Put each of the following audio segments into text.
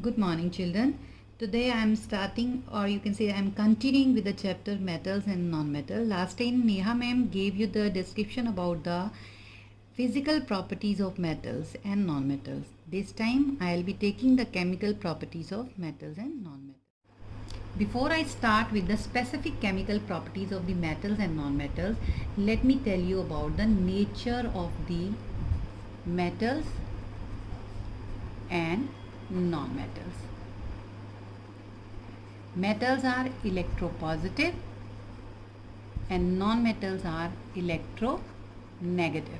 Good morning, children. Today I am starting, or you can say I am continuing with the chapter metals and non-metal. Last time Neha ma'am gave you the description about the physical properties of metals and non-metals. This time I will be taking the chemical properties of metals and non-metals. Before I start with the specific chemical properties of the metals and non-metals, let me tell you about the nature of the metals and non-metals. Metals are electropositive and non-metals are electronegative.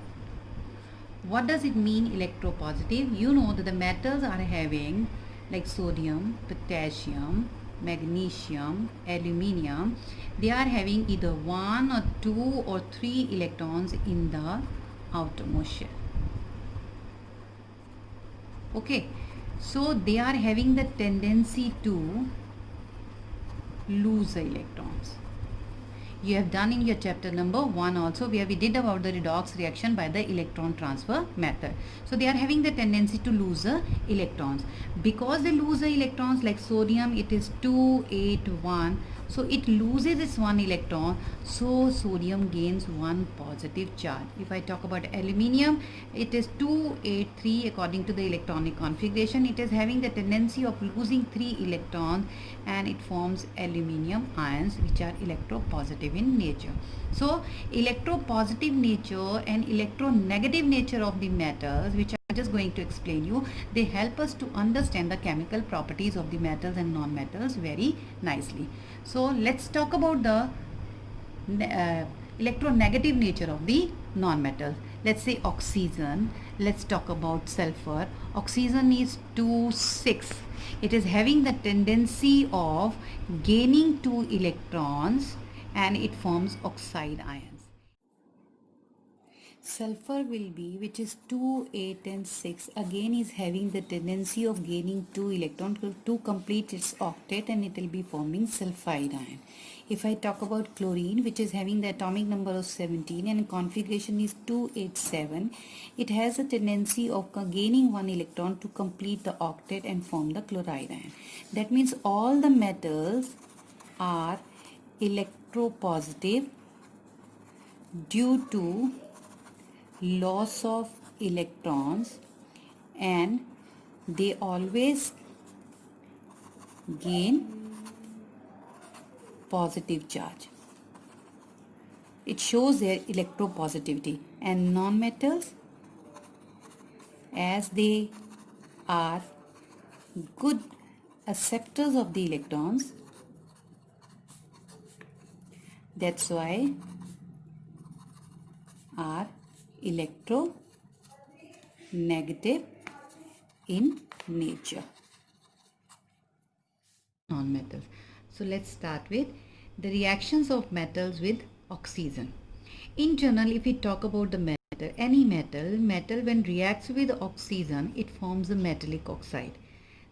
What does it mean electropositive? You know that the metals are having like sodium, potassium, magnesium, aluminium. They are having either 1 or 2 or 3 electrons in the outermost shell. Okay, so they are having the tendency to lose the electrons. You have done in your chapter number 1 also, where we did about the redox reaction by the electron transfer method. So they are having the tendency to lose the electrons. Because they lose the electrons, like sodium, it is 281, so it loses its 1 electron, so sodium gains 1 positive charge. If I talk about aluminium, it is 283 according to the electronic configuration. It is having the tendency of losing 3 electrons and it forms aluminium ions, which are electropositive in nature. So electropositive nature and electronegative nature of the metals, which I'm just going to explain you, they help us to understand the chemical properties of the metals and non-metals very nicely. So let's talk about the electronegative nature of the non-metals. Let's say oxygen. Let's talk about sulfur. Oxygen is 2,6. It is having the tendency of gaining 2 electrons and it forms oxide ions. Sulfur will be, which is 2, 8 and 6, again is having the tendency of gaining 2 electrons to complete its octet and it will be forming sulfide ion. If I talk about chlorine, which is having the atomic number of 17 and configuration is 287, it has a tendency of gaining 1 electron to complete the octet and form the chloride ion. That means all the metals are electropositive due to loss of electrons and they always gain positive charge. It shows their electropositivity. And non-metals, as they are good acceptors of the electrons, that's why are electronegative in nature. Non-metals. So let's start with the reactions of metals with oxygen. In general, if we talk about the metal, any metal when reacts with oxygen, it forms a metallic oxide.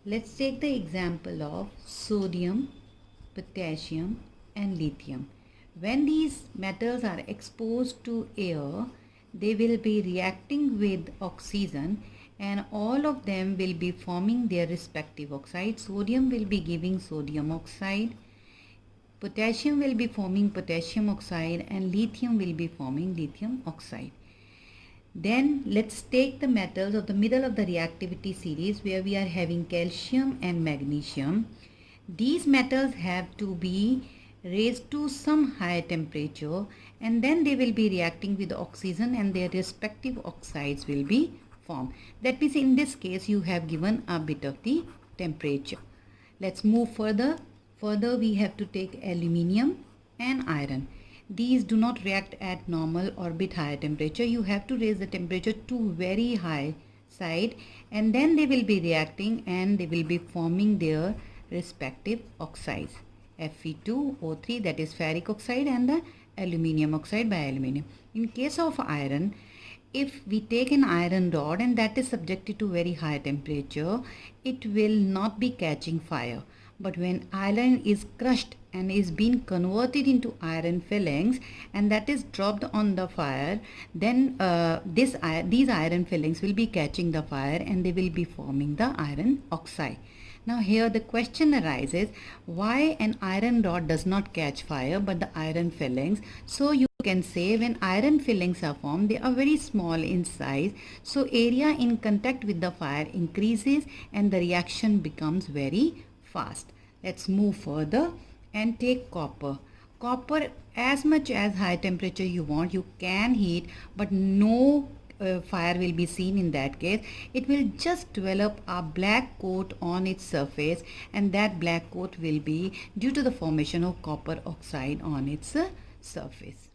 Let's take the example of sodium, potassium and lithium. When these metals are exposed to air, they will be reacting with oxygen and all of them will be forming their respective oxide. Sodium will be giving sodium oxide, potassium will be forming potassium oxide and lithium will be forming lithium oxide. Then let's take the metals of the middle of the reactivity series where we are having calcium and magnesium. These metals have to be raised to some higher temperature and then they will be reacting with the oxygen and their respective oxides will be formed. That means in this case you have given a bit of the temperature. Let's move further. Further we have to take aluminium and iron. These do not react at normal or bit higher temperature. You have to raise the temperature to very high side and then they will be reacting and they will be forming their respective oxides. Fe2O3, that is ferric oxide, and the aluminium oxide by aluminium. In case of iron, if we take an iron rod and that is subjected to very high temperature, it will not be catching fire. But when iron is crushed and is being converted into iron fillings and that is dropped on the fire, then these iron fillings will be catching the fire and they will be forming the iron oxide. Now here the question arises, why an iron rod does not catch fire but the iron fillings? So you can say when iron fillings are formed, they are very small in size. So area in contact with the fire increases and the reaction becomes very fast. Let's move further and take copper. Copper, as much as high temperature you want, you can heat, but no fire will be seen in that case. It will just develop a black coat on its surface, and that black coat will be due to the formation of copper oxide on its surface.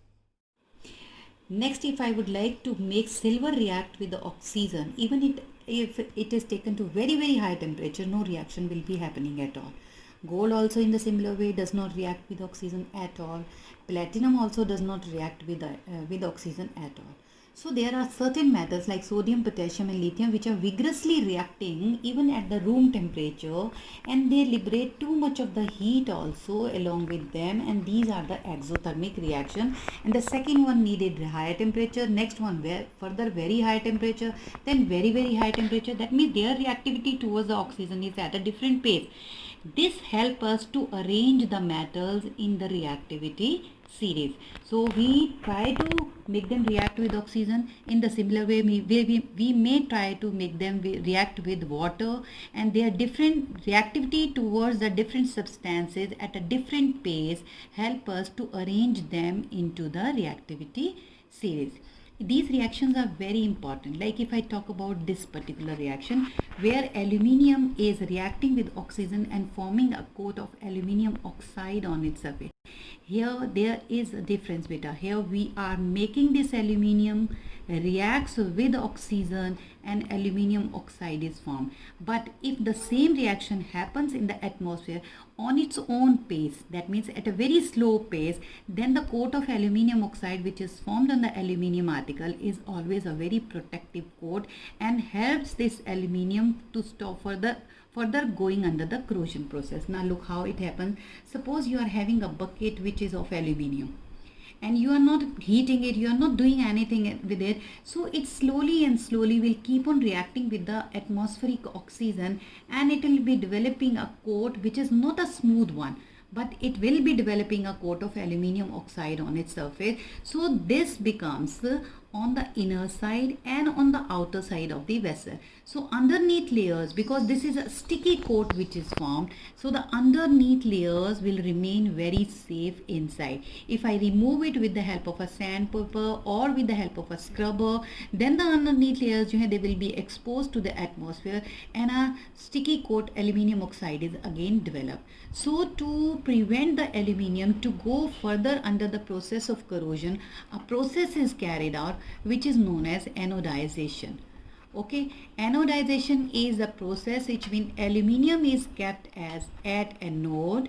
Next, if I would like to make silver react with the oxygen, even if it is taken to very high temperature, no reaction will be happening at all. Gold also in the similar way does not react with oxygen at all. Platinum also does not react with oxygen at all. So there are certain metals like sodium, potassium and lithium which are vigorously reacting even at the room temperature, and they liberate too much of the heat also along with them, and these are the exothermic reaction. And the second one needed higher temperature, next one further very high temperature, then very high temperature. That means their reactivity towards the oxygen is at a different pace. This helps us to arrange the metals in the reactivity series. So we try to make them react with oxygen. In the similar way, we may try to make them react with water, and their different reactivity towards the different substances at a different pace help us to arrange them into the reactivity series. These reactions are very important. Like if I talk about this particular reaction where aluminium is reacting with oxygen and forming a coat of aluminium oxide on its surface. Here there is a difference beta. Here we are making this aluminium reacts with oxygen and aluminium oxide is formed. But if the same reaction happens in the atmosphere on its own pace, that means at a very slow pace, then the coat of aluminium oxide which is formed on the aluminium article is always a very protective coat and helps this aluminium to stop further going under the corrosion process. Now look how it happens. Suppose you are having a bucket which is of aluminium and you are not heating it, you are not doing anything with it, so it slowly will keep on reacting with the atmospheric oxygen, and it will be developing a coat which is not a smooth one, but it will be developing a coat of aluminium oxide on its surface. So this becomes on the inner side and on the outer side of the vessel. So underneath layers, because this is a sticky coat which is formed, so the underneath layers will remain very safe inside. If I remove it with the help of a sandpaper or with the help of a scrubber, then the underneath layers they will be exposed to the atmosphere and a sticky coat aluminium oxide is again developed. So to prevent the aluminium to go further under the process of corrosion, a process is carried out which is known as anodization. Okay, anodization is the process which means aluminium is kept as at anode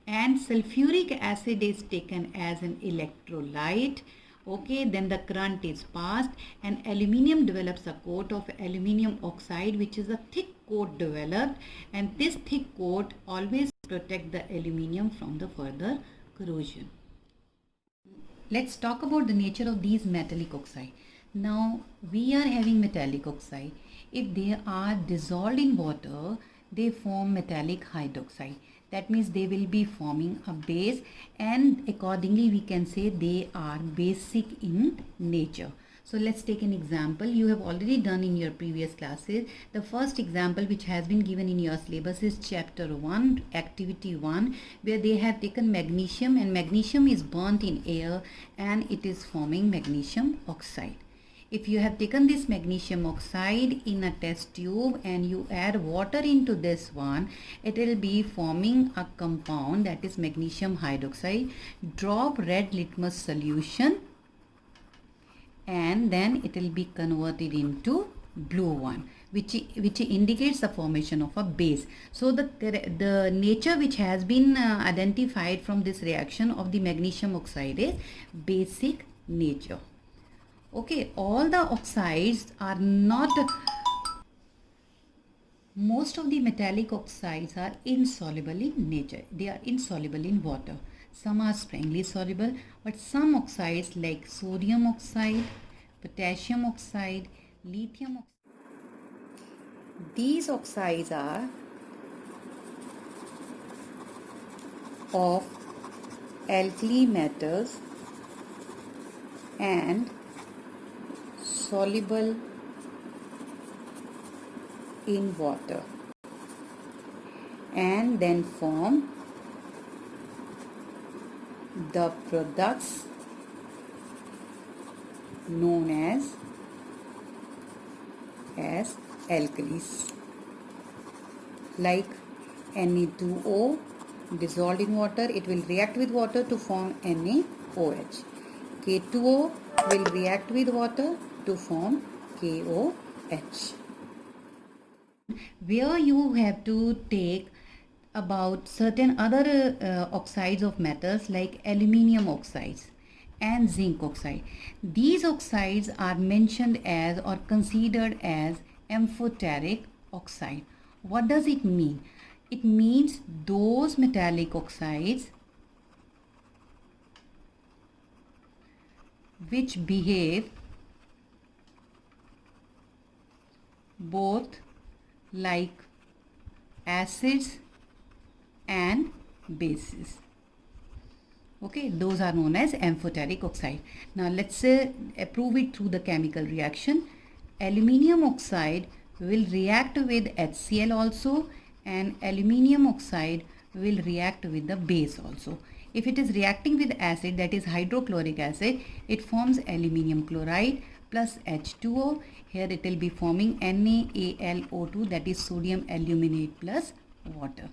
and sulfuric acid is taken as an electrolyte. Okay, then the current is passed and aluminium develops a coat of aluminium oxide which is a thick coat developed, and this thick coat always protect the aluminium from the further corrosion. Let's talk about the nature of these metallic oxide. Now we are having metallic oxide. If they are dissolved in water, they form metallic hydroxide. That means they will be forming a base, and accordingly we can say they are basic in nature. So let's take an example you have already done in your previous classes. The first example which has been given in your syllabus is chapter 1, activity 1, where they have taken magnesium, and magnesium is burnt in air and it is forming magnesium oxide. If you have taken this magnesium oxide in a test tube and you add water into this one, it will be forming a compound that is magnesium hydroxide. Drop red litmus solution and then it will be converted into blue one, which indicates the formation of a base. So the nature which has been identified from this reaction of the magnesium oxide is basic nature. Okay, all the oxides are not Most of the metallic oxides are insoluble in nature. They are insoluble in water. Some are strongly soluble, but some oxides like sodium oxide, potassium oxide, lithium oxide, these oxides are of alkali metals and soluble in water and then form the products known as alkalis, like Na2O dissolved in water, it will react with water to form NaOH. K2O will react with water to form KOH. Where you have to take about certain other oxides of metals like aluminium oxides and zinc oxide. These oxides are mentioned as or considered as amphoteric oxide. What does it mean? It means those metallic oxides which behave both like acids and bases. Okay, those are known as amphoteric oxide. Now let's prove it through the chemical reaction. Aluminium oxide will react with HCl also, and aluminium oxide will react with the base also. If it is reacting with acid, that is hydrochloric acid, it forms aluminium chloride plus H2O. Here it will be forming NaAlO2, that is sodium aluminate plus water.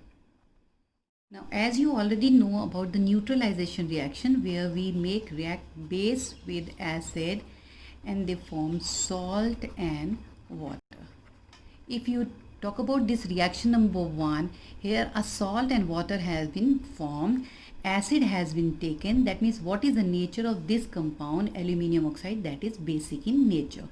Now, as you already know about the neutralization reaction, where we react base with acid and they form salt and water. If you talk about this reaction number 1, here a salt and water has been formed, acid has been taken. That means what is the nature of this compound, aluminium oxide? That is basic in nature.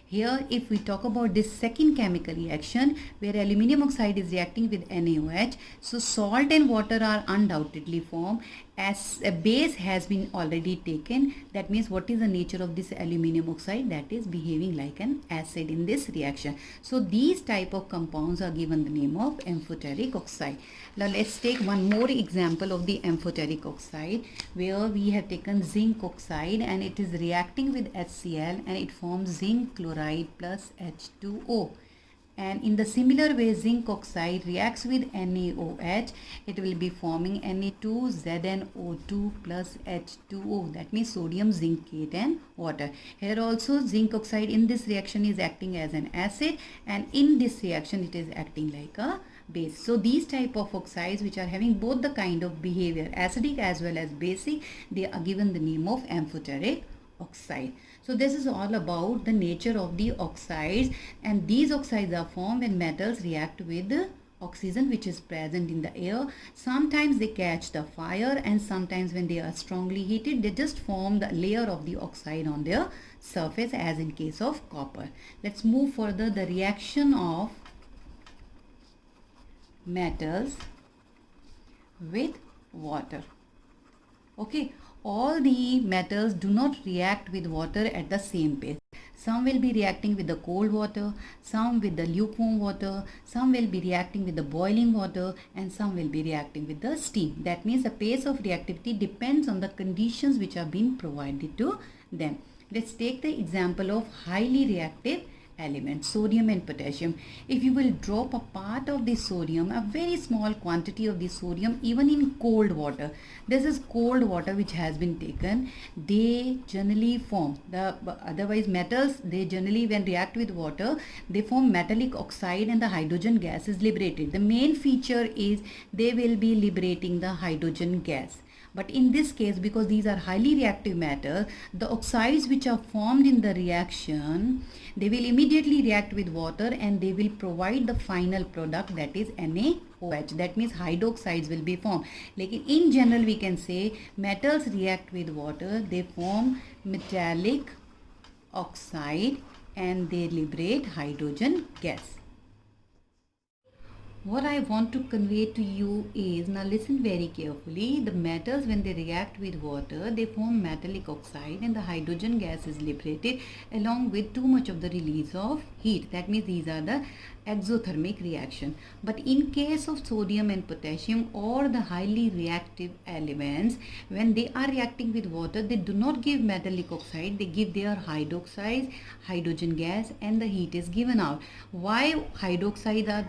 Here, if we talk about this second chemical reaction where aluminium oxide is reacting with NaOH, so salt and water are undoubtedly formed as a base has been already taken. That means what is the nature of this aluminium oxide? That is behaving like an acid in this reaction. So these type of compounds are given the name of amphoteric oxide. Now let's take one more example of the amphoteric oxide where we have taken zinc oxide and it is reacting with HCl and it forms zinc chloride plus H2O. And in the similar way, zinc oxide reacts with NaOH, it will be forming Na2ZnO2 plus H2O, that means sodium zincate and water. Here also zinc oxide in this reaction is acting as an acid, and in this reaction it is acting like a base. So these type of oxides which are having both the kind of behavior, acidic as well as basic, they are given the name of amphoteric oxide. So this is all about the nature of the oxides, and these oxides are formed when metals react with oxygen which is present in the air. Sometimes they catch the fire, and sometimes when they are strongly heated they just form the layer of the oxide on their surface, as in case of copper. Let's move further. The reaction of metals with water. Okay, all the metals do not react with water at the same pace. Some will be reacting with the cold water, some with the lukewarm water, some will be reacting with the boiling water, and some will be reacting with the steam. That means the pace of reactivity depends on the conditions which are being provided to them. Let's take the example of highly reactive elements, sodium and potassium. If you will drop a part of the sodium, a very small quantity of the sodium, even in cold water, this is cold water which has been taken, they generally form otherwise metals, they generally when react with water they form metallic oxide and the hydrogen gas is liberated. The main feature is they will be liberating the hydrogen gas. But in this case, because these are highly reactive matter, the oxides which are formed in the reaction, they will immediately react with water and they will provide the final product, that is NaOH. That means hydroxides will be formed. Like in general, we can say metals react with water, they form metallic oxide and they liberate hydrogen gas. What I want to convey to you is, now listen very carefully, the metals when they react with water, they form metallic oxide and the hydrogen gas is liberated along with too much of the release of heat. That means these are the exothermic reaction. But in case of sodium and potassium or the highly reactive elements, when they are reacting with water, they do not give metallic oxide, they give their hydroxides, hydrogen gas, and the heat is given out. Why hydroxides are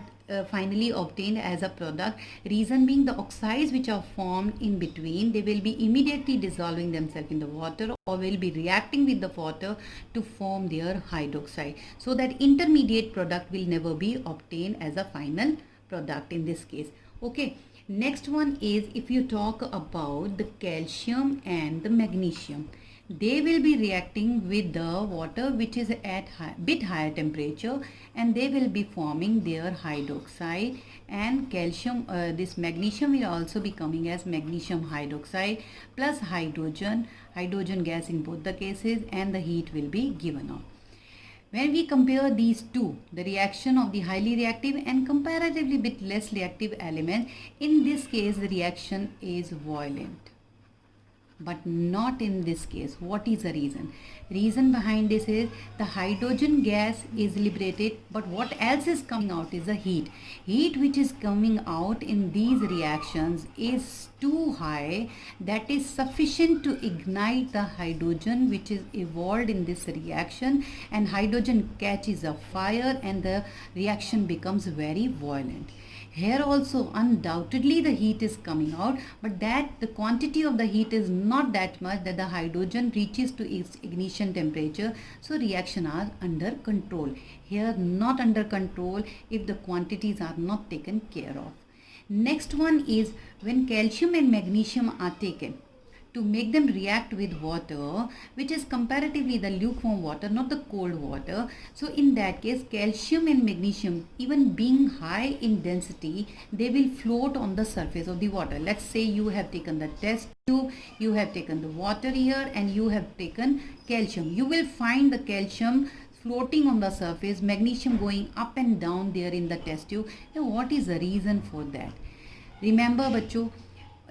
finally obtained as a product? Reason being, the oxides which are formed in between, they will be immediately dissolving themselves in the water or will be reacting with the water to form their hydroxide. So that intermediate product will never be obtained as a final product in this case. Okay. Next one is, if you talk about the calcium and the magnesium, they will be reacting with the water which is at bit higher temperature, and they will be forming their hydroxide, and calcium, this magnesium will also be coming as magnesium hydroxide plus hydrogen gas in both the cases, and the heat will be given out. When we compare these two, the reaction of the highly reactive and comparatively bit less reactive element, in this case the reaction is violent. But not in this case. What is the reason? Reason behind this is the hydrogen gas is liberated, but what else is coming out is the heat. Heat which is coming out in these reactions is too high, that is sufficient to ignite the hydrogen which is evolved in this reaction, and hydrogen catches a fire and the reaction becomes very violent. Here also undoubtedly the heat is coming out, but that the quantity of the heat is not that much that the hydrogen reaches to its ignition temperature, so reaction are under control. Here not under control if the quantities are not taken care of. Next one is, when calcium and magnesium are taken to make them react with water, which is comparatively the lukewarm water, not the cold water. So in that case, calcium and magnesium, even being high in density, they will float on the surface of the water. Let's say you have taken the test tube, you have taken the water here, and you have taken calcium. You will find the calcium floating on the surface, magnesium going up and down there in the test tube. Now what is the reason for that? Remember बच्चों,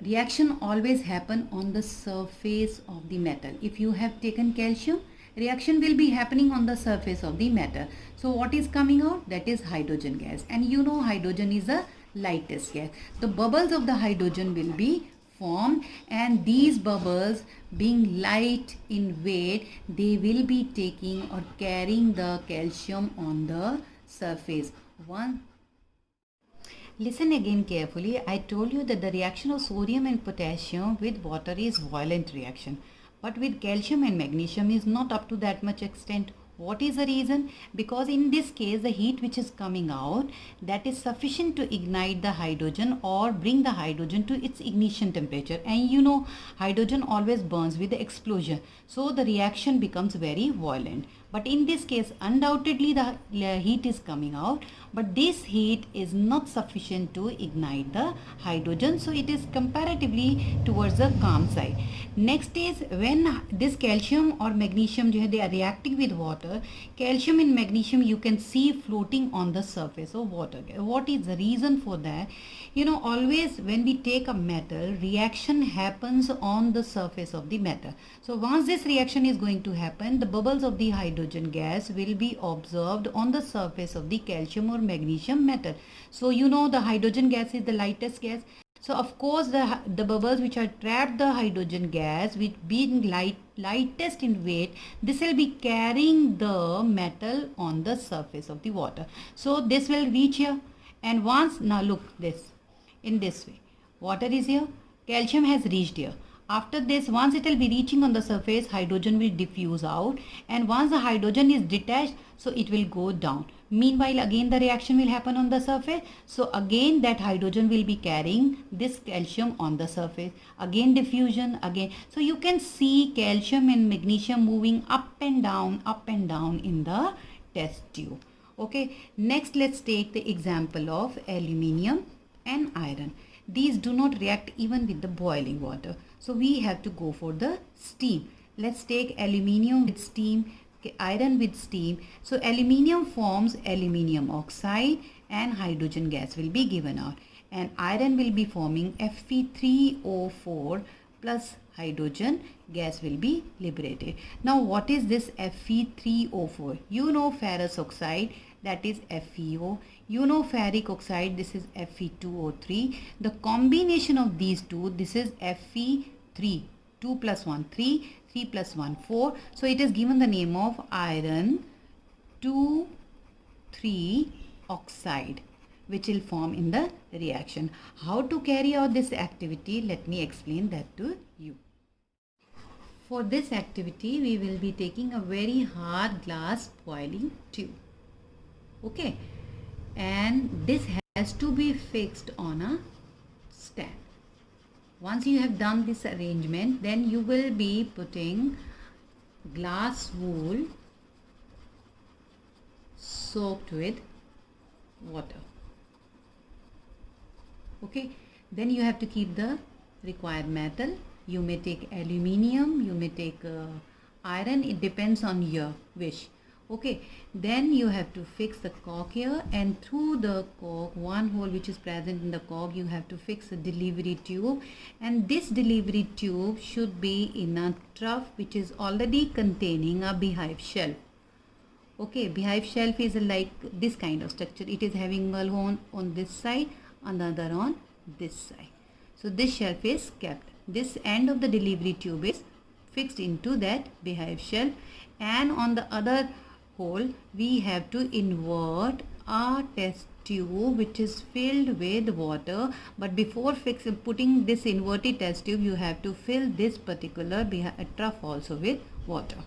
reaction always happen on the surface of the metal. If you have taken calcium, reaction will be happening on the surface of the metal. So what is coming out? That is hydrogen gas, and you know hydrogen is the lightest gas. The bubbles of the hydrogen will be formed, and these bubbles being light in weight, they will be taking or carrying the calcium on the surface. Listen again carefully. I told you that the reaction of sodium and potassium with water is violent reaction. But with calcium and magnesium is not up to that much extent. What is the reason? Because in this case, the heat which is coming out, that is sufficient to ignite the hydrogen or bring the hydrogen to its ignition temperature. And you know, hydrogen always burns with the explosion. So the reaction becomes very violent. But in this case, undoubtedly the heat is coming out, but this heat is not sufficient to ignite the hydrogen, so it is comparatively towards the calm side. Next is, when this calcium or magnesium, they are reacting with water, calcium and magnesium you can see floating on the surface of water. What is the reason for that? You know, always when we take a metal, reaction happens on the surface of the metal. So once this reaction is going to happen, the bubbles of the hydrogen gas will be observed on the surface of the calcium or magnesium metal. So you know the hydrogen gas is the lightest gas. So of course the bubbles which are trapped the hydrogen gas, which being lightest in weight, this will be carrying the metal on the surface of the water. So this will reach here, and once, now look this, in this way, water is here, calcium has reached here. After this, once it will be reaching on the surface, hydrogen will diffuse out, and once the hydrogen is detached, so it will go down. Meanwhile, again the reaction will happen on the surface. So again that hydrogen will be carrying this calcium on the surface. Again diffusion, again. So you can see calcium and magnesium moving up and down in the test tube. Okay, next let's take the example of aluminium and iron. These do not react even with the boiling water. So we have to go for the steam. Let's take aluminium with steam, iron with steam. So aluminium forms aluminium oxide and hydrogen gas will be given out, and iron will be forming Fe3O4 plus hydrogen gas will be liberated. Now what is this Fe3O4? You know ferrous oxide, that is FeO. You know ferric oxide, this is Fe2O3. The combination of these two, this is Fe3. 2 plus 1 3, 3 plus 1 4. So it is given the name of iron 2,3 oxide, which will form in the reaction. How to carry out this activity? Let me explain that to you. For this activity, we will be taking a very hard glass boiling tube. Okay, and this has to be fixed on a stand. Once you have done this arrangement, then you will be putting glass wool soaked with water. Okay, then you have to keep the required metal. You may take aluminium, you may take iron, it depends on your wish. Okay, then you have to fix the cork here, and through the cork, one hole which is present in the cork, you have to fix a delivery tube, and this delivery tube should be in a trough which is already containing a beehive shelf. Okay, beehive shelf is like this kind of structure. It is having one on this side, another on this side. So this shelf is kept. This end of the delivery tube is fixed into that beehive shelf, and on the other hole we have to invert a test tube which is filled with water. But before putting this inverted test tube, you have to fill this particular trough also with water.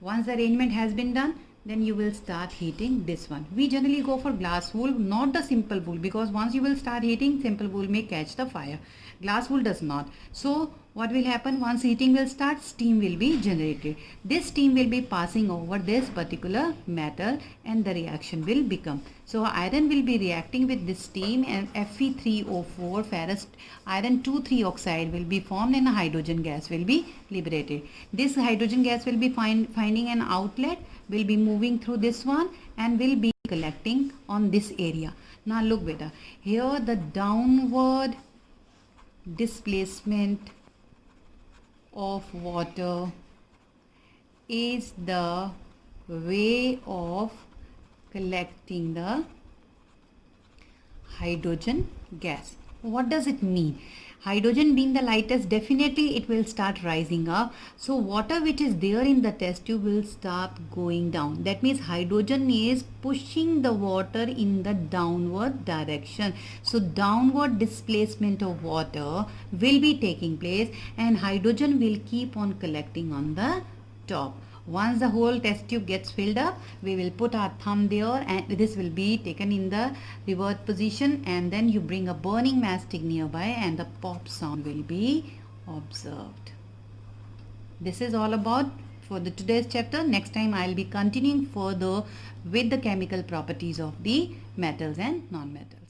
Once the arrangement has been done, then you will start heating this one. We generally go for glass wool, not the simple wool, because once you will start heating, simple wool may catch the fire. Glass wool does not. So what will happen? Once heating will start, steam will be generated. This steam will be passing over this particular metal, and the reaction will become. So iron will be reacting with this steam, and Fe3O4 ferrous iron 2,3 oxide will be formed, and a hydrogen gas will be liberated. This hydrogen gas will be finding an outlet, will be moving through this one, and will be collecting on this area. Now look beta, here the downward displacement of water is the way of collecting the hydrogen gas. What does it mean? Hydrogen being the lightest, definitely it will start rising up. So water which is there in the test tube will start going down. That means hydrogen is pushing the water in the downward direction. So downward displacement of water will be taking place, and hydrogen will keep on collecting on the top. Once the whole test tube gets filled up, we will put our thumb there, and this will be taken in the revert position, and then you bring a burning matchstick nearby, and the pop sound will be observed. This is all about for the today's chapter. Next time I will be continuing further with the chemical properties of the metals and non-metals.